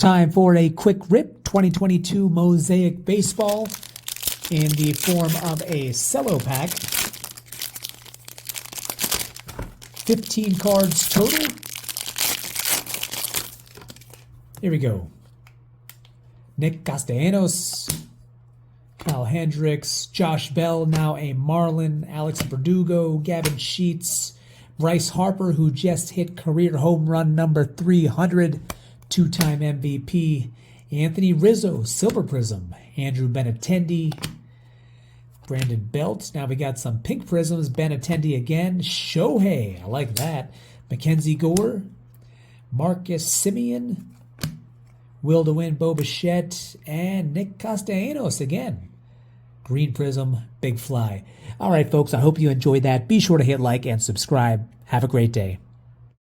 Time for a quick rip 2022 Mosaic Baseball in the form of a Cello pack. 15 cards total. Here we go. Nick Castellanos, Kyle Hendricks, Josh Bell, now a Marlin, Alex Verdugo, Gavin Sheets, Bryce Harper, who just hit career home run number 300, two-time MVP, Anthony Rizzo, Silver Prism, Andrew Benintendi, Brandon Belt. Now we got some pink prisms, Benintendi again, Shohei, I like that, Mackenzie Gore, Marcus Semien, Will to Win, Bo Bichette, and Nick Castellanos again. Green Prism, Big Fly. All right, folks, I hope you enjoyed that. Be sure to hit like and subscribe. Have a great day.